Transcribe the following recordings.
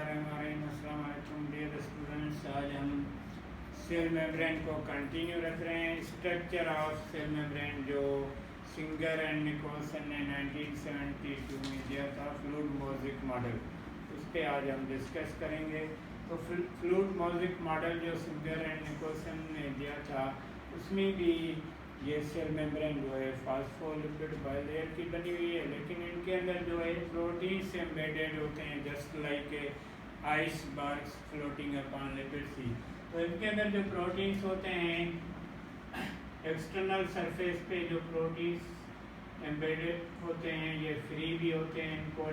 बिस्मिल्लाहिर्रहमानिर्रहीम। अस्सलाम वालेकुम डियर स्टूडेंट्स। आज हम सेल मेम्ब्रेन को कंटिन्यू रख रहे हैं। स्ट्रक्चर ऑफ सेल मेम्ब्रेन जो सिंगर एंड निकोलसन ने 1972 में दिया था, फ्लूइड मोज़ेक मॉडल, उस पर आज हम डिस्कस करेंगे। तो फ्लूइड मोज़ेक मॉडल जो सिंगर एंड निकोलसन ने दिया था, उसमें भी ये सेल मेम्ब्रेन जो है फास्फोलिपिड बाइलेयर की बनी हुई है, लेकिन इनके अंदर जो है प्रोटीन्स एम्बेडेड होते हैं, just like icebergs floating upon lipid sea. तो इनके अंदर जो प्रोटीन्स होते हैं, एक्सटर्नल सरफेस पे जो प्रोटीन्स एम्बेडेड होते हैं, ये फ्री भी होते हैं, इनको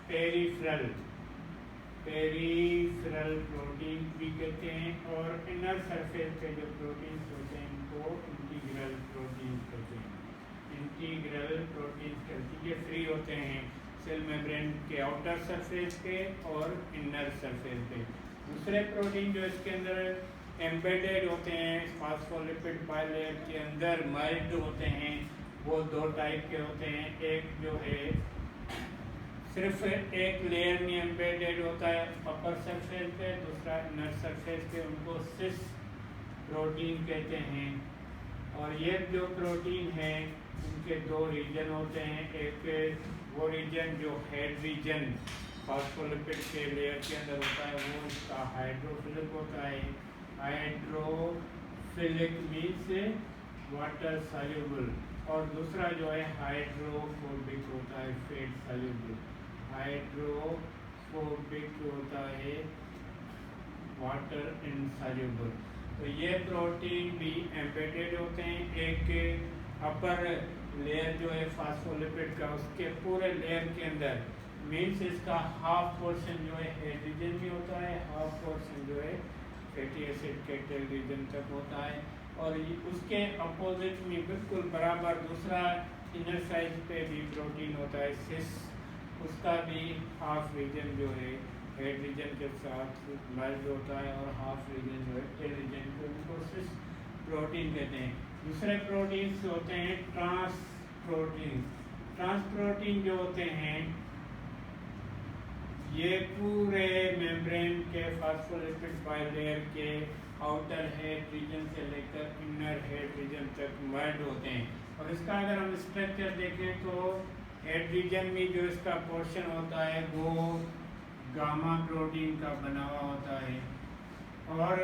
पेरीफ्रल प्रोटीन भी कहते हैं, और इनर सरफेस पे जो प्रोटीन्स होते हैं इनको इंटीग्रल प्रोटीन कहते हैं। इंटीग्रल प्रोटीन कहते हैं, ये फ्री होते हैं सेल मेम्ब्रेन के आउटर सरफेस पे और इनर सरफेस पे। दूसरे प्रोटीन जो इसके अंदर एम्बेडेड होते हैं फास्फोलिपिड बाइलेयर के अंदर मर्ज्ड होते हैं, वो दो टाइप के होते हैं। एक जो है सिर्फ एक लेयर में एम्बेडेड होता है अपर सरफेस पे, दूसरा इनर सरफेस पे, उनको सिस प्रोटीन कहते हैं। और ये जो प्रोटीन है उनके दो रीजन होते हैं। एक वो रीजन जो हेड रीजन फास्फोलिपिड के लेयर के अंदर होता है, वो इसका हाइड्रोफिलिक होता है। Hydrophilic means water soluble. और दूसरा जो है हाइड्रोफोबिक होता है, फेट सॉल्युबल। हाइड्रोफोबिक होता है, वाटर इनसॉल्युबल। तो ये प्रोटीन भी एम्बेडेड होते हैं। एक अपर लेयर जो है फास्फोलिपिड का, उसके पूरे लेयर के अंदर मीन्स इसका हाफ पोर्शन जो है हेड रीजन में होता है, हाफ पोर्शन जो है फैटी एसिड के टेल रीजन तक होता है। और उसके अपोजिट में बिल्कुल बराबर दूसरा इनर साइड पे भी प्रोटीन होता है, सिस, उसका भी हाफ रीजन जो है हेड रीजन के साथ मर्ज होता है, और हाफ रीजन जो है टेल रीजन को, उनको सिस प्रोटीन कहते हैं। दूसरे प्रोटीन्स होते हैं ट्रांस प्रोटीन जो होते हैं, ये पूरे मेम्ब्रेन के फास्फोलिपिड बाइलेयर के आउटर हेड रीजन से लेकर इनर हेड रीजन तक मर्ज होते हैं। और इसका अगर हम स्ट्रक्चर देखें तो हेड रीजन में जो इसका पोर्शन होता है वो गामा प्रोटीन का बना हुआ होता है, और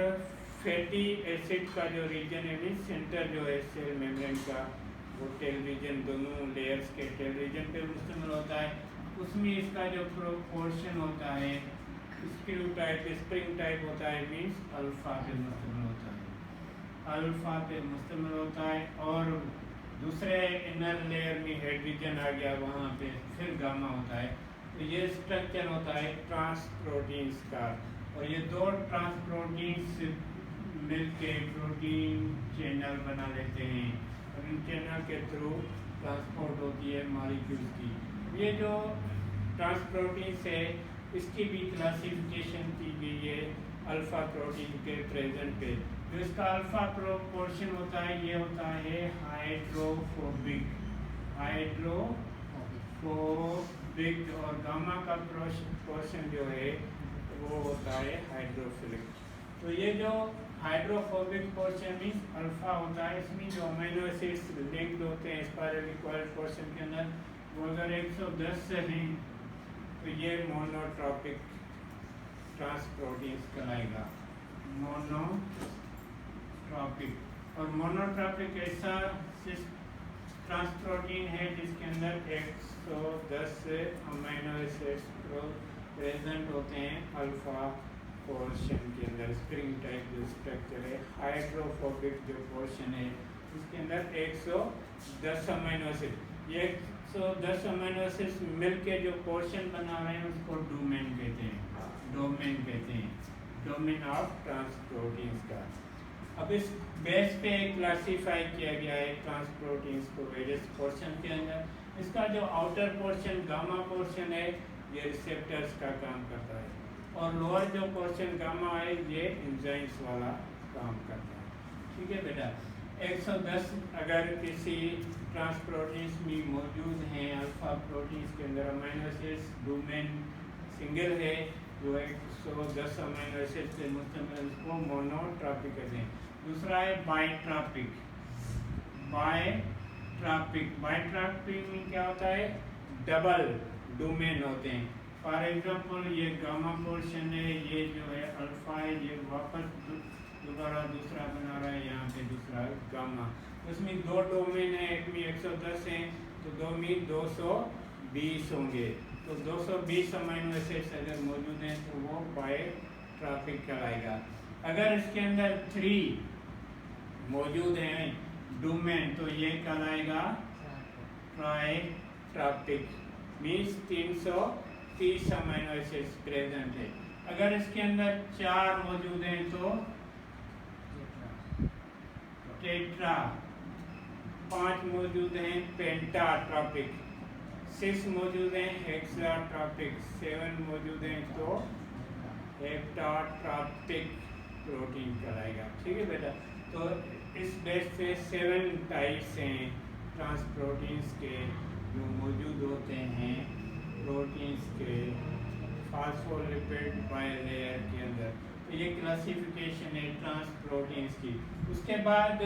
फैटी एसिड का जो रीजन है मीन सेंटर जो है सेल मेम्ब्रेन का, वो टेल रीजन दोनों लेयर्स के टेल रीजन पे मुश्तमिल होता है। उसमें इसका जो पोर्शन होता है स्क्रू टाइप स्प्रिंग टाइप होता है, मीन्स अल्फा पे मुश्तमिल होता है। और दूसरे इनर लेयर में हेड रीजन आ गया, वहाँ पे फिर गामा होता है। तो ये स्ट्रक्चर होता है ट्रांस प्रोटीन्स का। और ये दो ट्रांस प्रोटीन्स मिलके प्रोटीन चैनल बना लेते हैं, और इन चैनल के थ्रू ट्रांसपोर्ट होती है मॉलिक्यूल्स की। ये जो ट्रांस प्रोटीन्स है, इसकी भी क्लासिफिकेशन की गई है अल्फा प्रोटीन के प्रेजेंट पे। जो इसका अल्फा पोर्शन होता है, ये होता है हाइड्रोफोबिक, और गामा का पोर्शन जो है वो होता है हाइड्रोफिलिक। तो ये जो हाइड्रोफोबिक पोर्शन मीन्स अल्फा होता है, इसमें जो अमीनो एसिड्स लिंक्ड होते हैं स्पाइरली कॉइल्ड पोर्शन के अंदर, वो अगर 110 से हैं तो ये मोनोट्रॉपिक ट्रांस प्रोटीन्स कहलाएगा, मोनोट्रॉपिक। और मोनोट्रॉपिक ऐसा ट्रांस प्रोटीन है जिसके अंदर 110 अमीनो एसिड्स प्रेजेंट होते हैं अल्फा पोर्शन के अंदर। स्प्रिंग टाइप जो स्ट्रक्चर है, हाइड्रोफोबिक जो पोर्शन है, इसके अंदर 110 अमीनो एसिड, ये 110 अमीनो एसिड्स मिलके जो पोर्शन बना रहे हैं उसको डोमेन कहते हैं, डोमेन ऑफ ट्रांस प्रोटीन्स का। अब इस बेस पे क्लासीफाई किया गया है ट्रांस प्रोटीन्स को वेरियस पोर्शन के अंदर। इसका जो आउटर पोर्शन गामा पोर्शन है, ये रिसेप्टर्स का काम करता है, और लोअर जो पोर्शन गामा है ये एंजाइम्स वाला काम करता है। ठीक है बेटा, 110 अगर किसी ट्रांस प्रोटीन्स में मौजूद हैं, अल्फा प्रोटीन्स के अंदर अमीनो एसिड्स डोमेन सिंगल है, जो 110 अमीनो एसिड से मुश्तमिल, उसको मोनोट्रॉपिक कहते हैं। दूसरा है बाइट्रॉपिक। बाइट्रॉपिक में क्या होता है, डबल डोमेन होते हैं। फॉर एग्जांपल ये गामा पोर्शन है, ये जो है अल्फा है, ये वापस दोबारा दूसरा बना रहा है, यहाँ पे दूसरा गामा। उसमें दो डोमेन है, एक में 110 है तो दो में 220 होंगे। तो 220 अमीनो एसिड्स अगर मौजूद हैं तो वो बाइट्रॉपिक कहलाएगा। अगर इसके अंदर 3 मौजूद हैं डोमेन तो ये कहलाएगा ट्राइट्रॉपिक, मीन्स 330 अमीनो एसिड्स प्रेजेंट है। अगर इसके अंदर 4 मौजूद हैं तो टेट्रा, 5 मौजूद हैं पेंटाट्रॉपिक, 6 मौजूद हैं हेक्साट्रॉपिक, 7 मौजूद हैं तो हेप्टाट्रॉपिक प्रोटीन कहलाएगा। ठीक है बेटा, तो इस बेस पे 7 टाइप्स हैं ट्रांसप्रोटीन्स के जो मौजूद होते हैं प्रोटीन्स के फास्फोलिपिड बाइलेयर के अंदर। तो ये क्लासिफिकेशन है ट्रांसप्रोटीन्स की। उसके बाद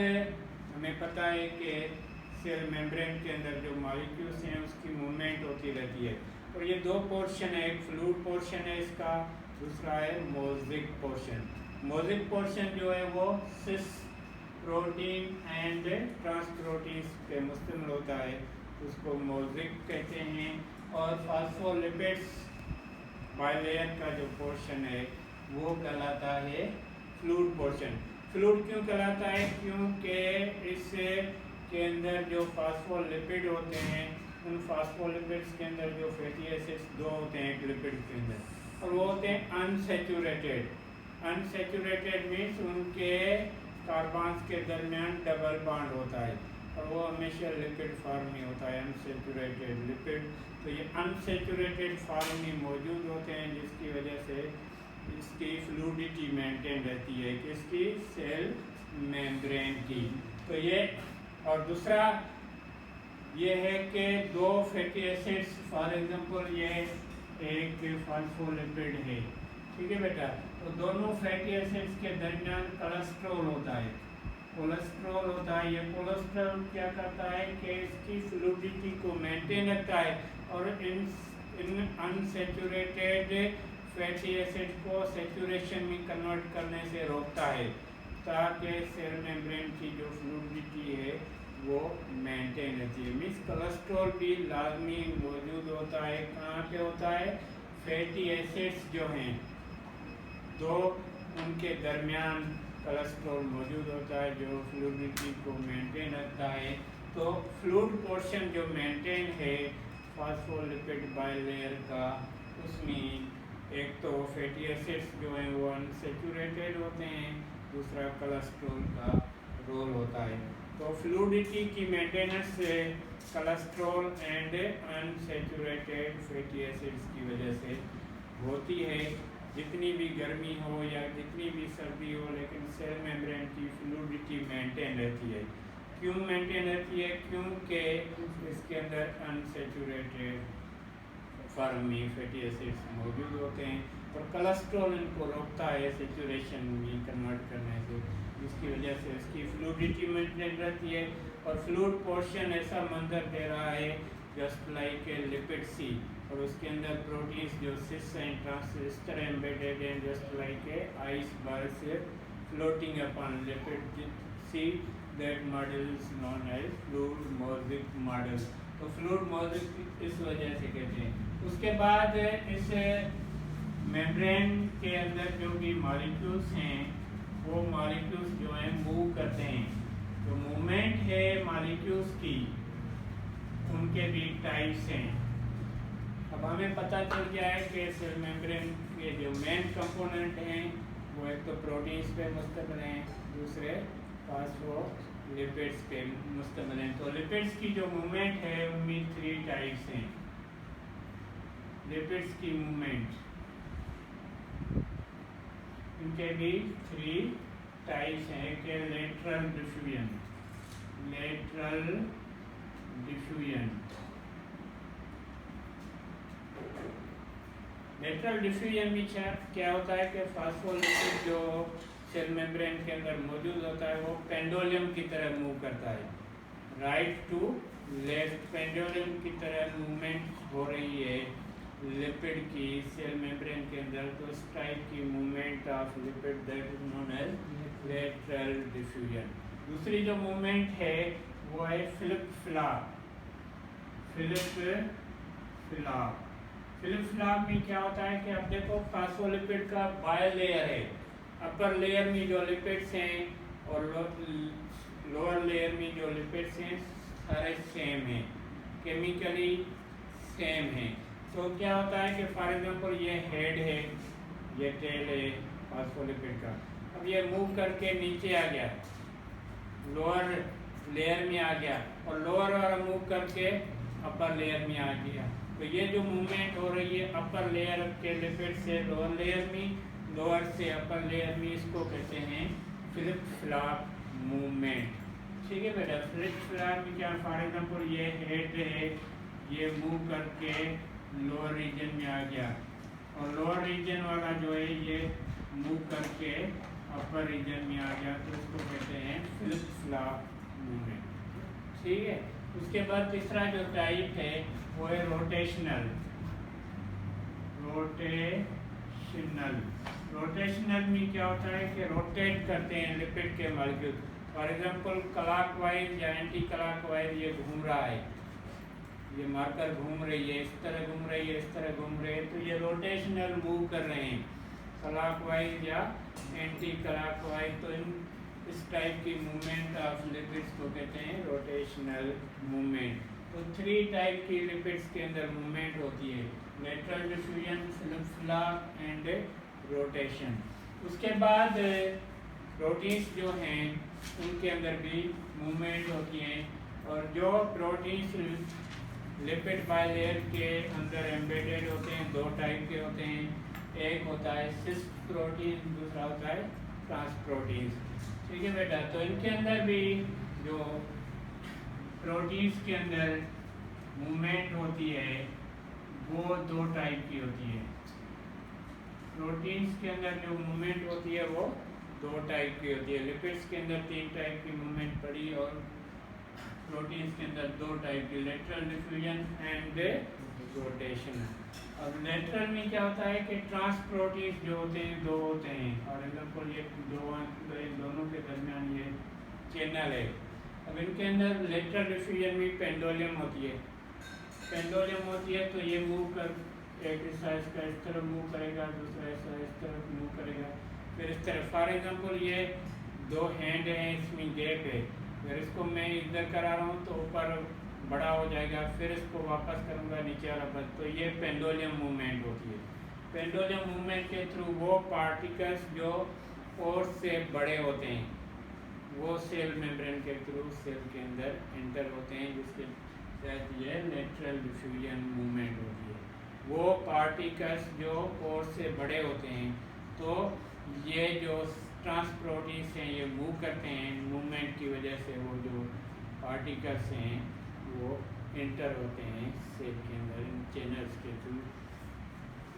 हमें पता है कि सेल मेम्ब्रेन के अंदर जो मॉलिक्यूल्स हैं उसकी मूवमेंट होती रहती है, और ये 2 पोर्शन है, एक फ्लूइड पोर्शन है इसका, दूसरा है मोज़ेक पोर्शन। मोज़ेक पोर्शन जो है वो सिस प्रोटीन एंड ट्रांसप्रोटीन्स पे मुश्तमिल होता है, उसको मोज़ेक कहते हैं। और फास्फोलिपिड्स बाइलेयर का जो पोर्शन है वो कहलाता है फ्लूइड पोर्शन। फ्लूइड क्यों कहलाता है, क्योंकि इससे के अंदर जो फास्फोलिपिड होते हैं उन फास्फोलिपिड्स के अंदर जो फैटी एसिड्स 2 होते हैं एक लिपिड के अंदर, और वो होते हैं अनसैचुरेटेड। अनसैचुरेटेड मीन्स उनके कार्बन्स के दरमियान डबल बॉन्ड होता है, और वो हमेशा लिपिड फॉर्म में होता है, अनसैचुरेटेड लिपिड। तो ये अनसैचुरेटेड फॉर्म में मौजूद होते हैं, जिसकी वजह से इसकी फ्लूइडिटी मेंटेन रहती है, किसकी, सेल मेम्ब्रेन की। तो ये, और दूसरा ये है कि 2 फैटी एसिड्स, फॉर एग्जांपल ये एक फास्फोलिपिड है, ठीक है बेटा, तो दोनों फैटी एसिड्स के दरमियान कोलेस्ट्रॉल होता है, कोलेस्ट्रॉल होता है। ये कोलेस्ट्रॉल क्या करता है कि इसकी फ्लूइडिटी को मेंटेन रखता है, और इन अनसैचुरेटेड फैटी एसिड को सैचुरेशन में कन्वर्ट करने से रोकता है, ताकि सेल मेम्ब्रेन की जो फ्लूइडिटी है वो मेंटेन रहती है। मीन्स कोलेस्ट्रॉल भी लाजमी मौजूद होता है, कहाँ पे होता है, फैटी एसिड्स जो हैं 2 उनके दरमियान कोलेस्ट्रॉल मौजूद होता है जो फ्लूइडिटी को मेंटेन रखता है। तो फ्लूइड पोर्शन जो मेंटेन है फास्फोलिपिड बाइलेयर का, उसमें एक तो फैटी एसिड्स जो हैं वो अनसैचुरेटेड होते हैं, दूसरा कोलेस्ट्रॉल का रोल होता है। तो फ्लूइडिटी की मेंटेनेंस से cholesterol and unsaturated fatty acids की वजह से होती है। जितनी भी गर्मी हो या जितनी भी सर्दी हो, लेकिन सेल मेम्ब्रेन की फ्लूइडिटी मेंटेन रहती है। क्यों मेंटेन रहती है, क्योंकि इसके अंदर अनसैचुरेटेड फॉर्म में फैटी एसिड्स मौजूद होते हैं, और कोलेस्ट्रॉल इनको रोकता है सैचुरेशन में कन्वर्ट करने से, जिसकी वजह से इसकी फ्लूइडिटी मेंटेन रहती है। और फ्लूइड पोर्शन ऐसा मंजर दे रहा है just like a lipid sea, और उसके अंदर प्रोटीन्स जो सिस एंड ट्रांजिस्टर एम्बेडेड हैं just like a icebergs floating upon lipid sea. That model is known as fluid mosaic model. तो फ्लूइड मोज़ेक इस वजह से कहते हैं। उसके बाद इस मेम्ब्रेन के अंदर जो भी मॉलिक्यूल्स हैं वो मॉलिक्यूल्स जो हैं मूव करते हैं। जो मूवमेंट है मॉलिक्यूल्स की उनके भी टाइप्स हैं। अब हमें पता चल गया है कि सेल मेम्ब्रेन के जो मेन कंपोनेंट हैं वो एक तो प्रोटीन्स पे मुश्तमिल हैं, दूसरे फास्फोलिपिड्स पे मुश्तमिल हैं। तो लिपिड्स की जो मूवमेंट है उनमें 3 टाइप्स हैं। लिपिड्स की मूवमेंट, इनके भी 3 टाइप्स हैं। एक है lateral diffusion, lateral diffusion, lateral diffusion में क्या होता है कि फास्फोलिपिड जो सेल मेम्ब्रेन के अंदर मौजूद होता है वो पेंडुलम की तरह मूव करता है, राइट टू लेफ्ट पेंडुलम की तरह मूवमेंट हो रही है लिपिड की सेल मेम्ब्रेन के अंदर। तो इस टाइप की movement of lipid that is known as lateral diffusion. दूसरी जो मूवमेंट है वो है फ्लिप फ्लॉप। फ्लिप फ्लॉप में क्या होता है कि अब देखो फास्फोलिपिड का बाय लेयर है, अपर लेयर में जो लिपिड्स हैं और लोअर लेयर में जो लिपिड्स हैं सारे सेम हैं, केमिकली सेम हैं। तो क्या होता है कि फॉर एग्जांपल ये हेड है, ये टेल है फास्फोलिपिड का, अब ये मूव करके नीचे आ गया, लोअर लेयर में आ गया, और लोअर वाला मूव करके अपर लेयर में आ गया। तो ये जो मूवमेंट हो रही है अपर लेयर के लिपिड से लोअर लेयर में, लोअर से अपर लेयर में, इसको कहते हैं फ्लिप फ्लॉप मूवमेंट। ठीक है बेटा, फ्लिप फ्लॉप में क्या, फॉर एग्जांपल ये हेड है, ये मूव करके लोअर रीजन में आ गया, और लोअर रीजन वाला जो है ये मूव करके अपर रीजन में आ गया, तो इसको कहते हैं फ्लिप फ्लॉप मूवमेंट। ठीक है, उसके बाद तीसरा जो टाइप है वो है रोटेशनल। रोटेशनल में क्या होता है कि रोटेट करते हैं लिपिड के मॉलिक्यूल। फॉर एग्जांपल क्लॉकवाइज या एंटी क्लॉकवाइज ये घूम रहा है, ये मार्कर घूम रही है, इस तरह घूम रही है, इस तरह घूम रही है, तो ये रोटेशनल मूव कर रहे हैं, क्लॉकवाइज या एंटी क्लॉकवाइज। तो इस टाइप की मूवमेंट ऑफ लिपिड्स को कहते हैं रोटेशनल मूवमेंट। तो 3 टाइप की लिपिड्स के अंदर मूवमेंट होती है, lateral diffusion, flip flop and rotation. उसके बाद प्रोटीन्स जो हैं उनके अंदर भी मूवमेंट होती हैं, और जो प्रोटीन्स लिपिड बायलेयर के अंदर एम्बेडेड होते हैं 2 टाइप के होते हैं, एक होता है सिस प्रोटीन, दूसरा होता है ट्रांस प्रोटीन्स। ठीक है बेटा, तो इनके अंदर भी जो प्रोटीन्स के अंदर मूवमेंट होती है वो 2 टाइप की होती है। प्रोटीन्स के अंदर जो मूवमेंट होती है वो 2 टाइप की होती है। लिपिड्स के अंदर 3 टाइप की मूवमेंट पड़ी, और प्रोटीन्स के अंदर 2 टाइप की, लेटरल डिफ्यूजन एंड रोटेशन। अब लेटरल में क्या होता है कि ट्रांस प्रोटीन्स जो होते हैं 2 होते हैं, और एग्जाम्पल ये दोनों के दरमियान ये चैनल है। अब इनके अंदर लेटरल डिफ्यूजन में पेंडुलम होती है, तो ये मूव कर, एक हिस्सा इसका इस तरफ मूव करेगा, दूसरा हिस्सा इस तरफ मूव करेगा, फिर इस तरफ। फॉर एग्जांपल ये 2 हैंड हैं, इसमें गैप है, अगर इसको मैं इधर करा रहा हूँ तो ऊपर बड़ा हो जाएगा, फिर इसको वापस करूँगा नीचे वाला बस, तो ये पेंडुलम मूवमेंट होती है। पेंडुलम मूवमेंट के थ्रू वो पार्टिकल्स जो फोर्स से बड़े होते हैं वो सेल मेम्ब्रेन के थ्रू सेल के अंदर एंटर होते हैं, जिसके तहत ये लेटरल डिफ्यूजन मूवमेंट होती है। वो पार्टिकल्स जो फोर्स से बड़े होते हैं, तो ये जो ट्रांस प्रोटीन्स हैं ये मूव करते हैं, मूवमेंट की वजह से वो जो पार्टिकल्स हैं वो एंटर होते हैं सेल के अंदर इन चैनल्स के थ्रू,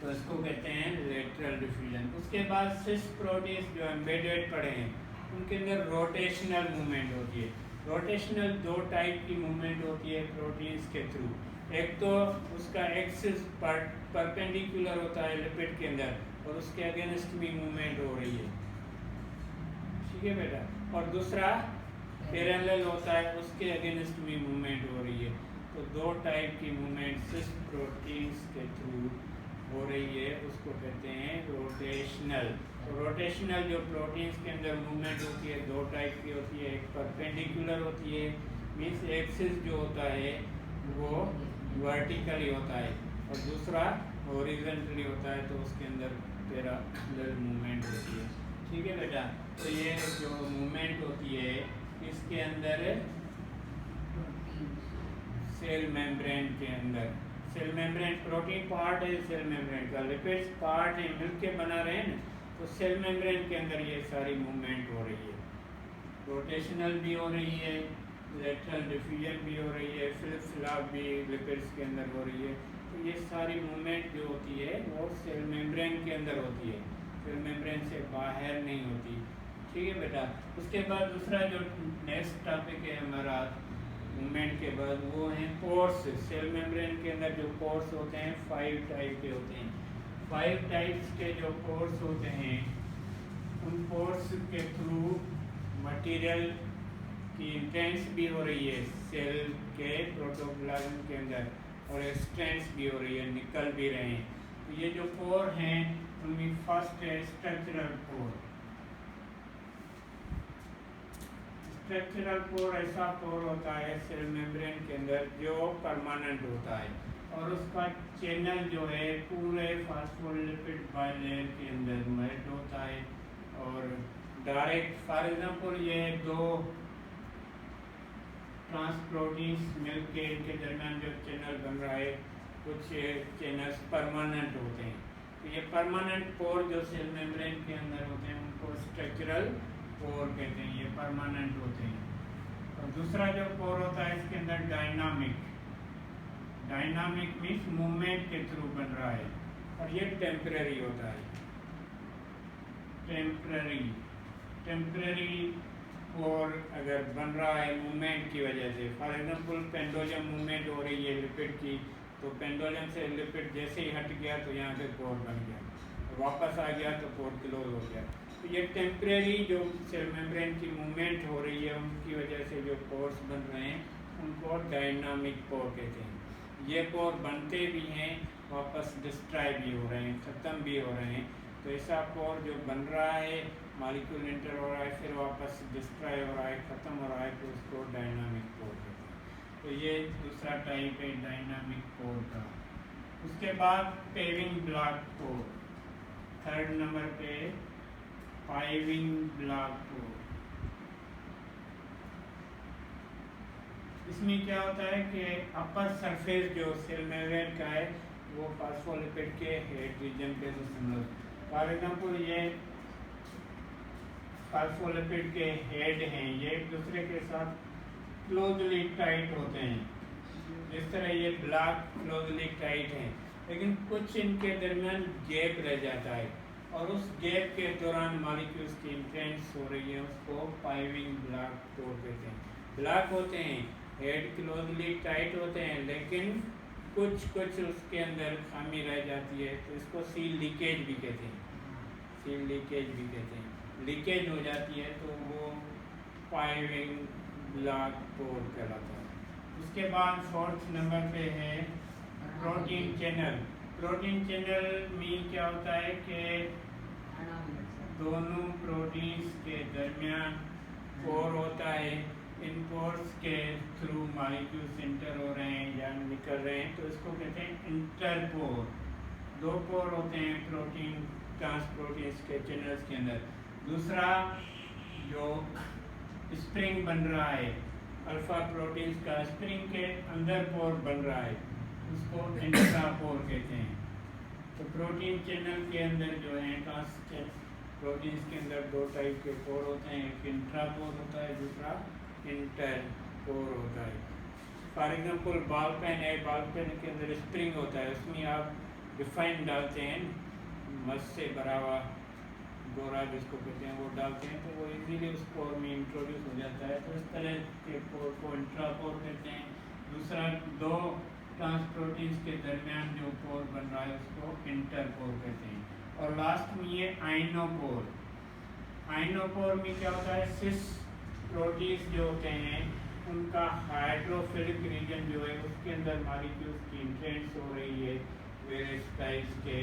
तो इसको कहते हैं लेटरल डिफ्यूजन। उसके बाद सिस प्रोटीन्स जो एम्बेडेड पड़े हैं उनके अंदर रोटेशनल मूवमेंट होती है। रोटेशनल 2 टाइप की मूवमेंट होती है प्रोटीन्स के थ्रू, एक तो उसका एक्सिस परपेंडिकुलर होता है लिपिड के अंदर, और उसके अगेंस्ट भी मूवमेंट हो रही है। ठीक है बेटा, और दूसरा पैरेलल होता है, उसके अगेंस्ट भी मूवमेंट हो रही है। तो 2 टाइप की मूवमेंट सिस प्रोटीन्स के थ्रू हो रही है, उसको कहते हैं रोटेशनल। तो रोटेशनल जो प्रोटीन्स के अंदर मूवमेंट होती है 2 टाइप की होती है, एक परपेंडिकुलर होती है, मीन्स एक्सिस जो होता है वो वर्टिकली होता है, और दूसरा हॉरिजॉन्टली होता है, तो उसके अंदर पैरेलल मूवमेंट होती है। ठीक है बेटा, तो ये जो मूवमेंट होती है इसके अंदर सेल मेम्ब्रेन के अंदर, सेल मेम्ब्रेन प्रोटीन पार्ट है सेल मेम्ब्रेन का, लिपिड्स पार्ट है, मिलके बना रहे हैं ना, तो सेल मेम्ब्रेन के अंदर ये सारी मूवमेंट हो रही है, रोटेशनल भी हो रही है, लेटरल डिफ्यूजन भी हो रही है, फ्लिप फ्लॉप भी लिपिड्स के अंदर हो रही है। तो ये सारी मूवमेंट जो होती है वो सेल मेम्ब्रेन के अंदर होती है, सेल मेम्ब्रेन से बाहर नहीं होती। ठीक है बेटा। उसके बाद दूसरा जो नेक्स्ट टॉपिक है हमारा मूवमेंट के बाद, वो हैं पोर्स। सेल मेम्ब्रेन के अंदर जो पोर्स होते हैं 5 टाइप के होते हैं। 5 टाइप्स के जो पोर्स होते हैं, उन पोर्स के थ्रू मटेरियल की इंट्रेंस भी हो रही है सेल के प्रोटोप्लाज्म के अंदर, और एक्सटेंस भी हो रही है, निकल भी रहे हैं। तो ये जो पोर हैं उनमें फर्स्ट है स्ट्रक्चरल पोर। स्ट्रक्चरल पोर ऐसा पोर होता है सेल मेम्ब्रेन के अंदर जो परमानेंट होता है, और उसका चैनल जो है पूरे फास्फोलिपिड बाइलेयर के अंदर मेल्ट होता है और डायरेक्ट, फॉर एग्जांपल ये 2 ट्रांसप्रोटीन्स मिल्क के इनके दरमियान जो चैनल बन रहा है, कुछ चैनल्स परमानेंट होते हैं। तो ये परमानेंट पोर जो सेल मेम्ब्रेन के अंदर होते हैं उनको स्ट्रक्चरल पोर कहते हैं, ये परमानेंट होते हैं। और दूसरा जो पोर होता है इसके अंदर डायनामिक। डायनामिक मीन्स मूवमेंट के थ्रू बन रहा है, और ये टेम्पररी होता है। टेम्पररी पोर अगर बन रहा है मूवमेंट की वजह से, फॉर एग्जांपल पेंडुलम मूवमेंट हो रही है लिपिड की, तो पेंडुलम से लिपिड जैसे ही हट गया तो यहाँ पे पोर बन गया, वापस आ गया तो पोर क्लोज हो गया। तो ये टेम्परेरी जो सेल मेम्ब्रेन की मूवमेंट हो रही है उनकी वजह से जो पोर्स बन रहे हैं उनको डायनामिक पोर कहते हैं। ये पोर बनते भी हैं, वापस डिस्ट्रॉय भी हो रहे हैं, ख़त्म भी हो रहे हैं। तो ऐसा पोर जो बन रहा है, मॉलिक्यूल एंटर हो रहा है, फिर वापस डिस्ट्रॉय हो रहा है, ख़त्म हो रहा है, तो उसको डायनामिक पोर कहते हैं। तो ये दूसरा टाइप है डायनामिक पोर का। उसके बाद पेविंग ब्लॉक पोर, 3rd नंबर पे पाइविंग ब्लॉक पोर। इसमें क्या होता है कि अपर सरफेस जो सेल मेम्ब्रेन का है वो फास्फोलिपिड के हेड रीजन पे तो समझ, फॉर एग्जांपल ये फास्फोलिपिड के हेड हैं, ये एक दूसरे के साथ क्लोजली टाइट होते हैं। जिस तरह ये ब्लॉक क्लोजली टाइट हैं, लेकिन कुछ इनके दरमियान गैप रह जाता है, और उस गैप के दौरान मॉलिक्यूल्स की इंट्रेंस हो रही है, उसको पाइविंग ब्लॉक पोर कहते हैं। ब्लॉक होते हैं, हेड क्लोजली टाइट होते हैं, लेकिन कुछ उसके अंदर खामी रह जाती है, तो इसको सील लीकेज भी कहते हैं। सील लीकेज भी कहते हैं। लीकेज हो जाती है तो वो पाइविंग ब्लॉक पोर कहलाता है। उसके बाद 4th नंबर पे है प्रोटीन चैनल। प्रोटीन चैनल में क्या होता है कि दोनों प्रोटीन्स के दरमियान पोर होता है, इन पोर्स के थ्रू मॉलिक्यूल्स इंटर हो रहे हैं या निकल रहे हैं, तो इसको कहते हैं इंटरपोर। 2 पोर होते हैं प्रोटीन ट्रांसप्रोटीन्स के चैनल्स के अंदर। दूसरा जो स्प्रिंग बन रहा है, अल्फा प्रोटीन्स का स्प्रिंग के अंदर पोर बन रहा है, उसको इंट्रापोर कहते हैं। तो प्रोटीन चैनल के अंदर जो है प्रोटीन्स के अंदर 2 टाइप के पोर होते हैं, एक इंट्रापोर होता है, दूसरा इंटरपोर होता है। फॉर एग्जांपल बॉल पेन है, बॉल पेन के अंदर स्प्रिंग होता है, उसमें आप डिफाइन डालते हैं, मस से भरा हुआ गोरा जिसको कहते हैं वो डालते हैं, तो वो इजीली उस पोर में इंट्रोड्यूस हो जाता है। तो इस तरह के पोर को इंट्रापोर कहते हैं। दूसरा 2 ट्रांसप्रोटीन्स के दरमियान जो पोर बन रहा है उसको इंटरपोर कहते हैं। और लास्ट में ये आइनोपोर। आइनोपोर में क्या होता है, सिस प्रोटीन्स जो होते हैं उनका हाइड्रोफिलिक रीजन जो है उसके अंदर मॉलिक्यूल्स की इंट्रेंस हो रही है वेरियस टाइप्स के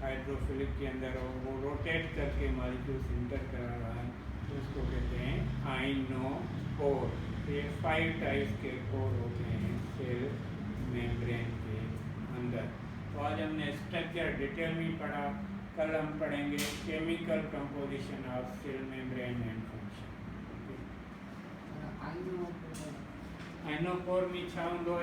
हाइड्रोफिलिक के अंदर, और वो रोटेट करके मॉलिक्यूल्स इंटर करा रहा है, तो उसको कहते हैं आइनोपोर। ये 5 टाइप्स के पोर होते हैं सेल मेम्ब्रेन के अंदर। तो आज हमने स्ट्रक्चर डिटेल में पढ़ा, कल हम पढ़ेंगे chemical composition of cell membrane and function. आइनोपोर में छाऊंगा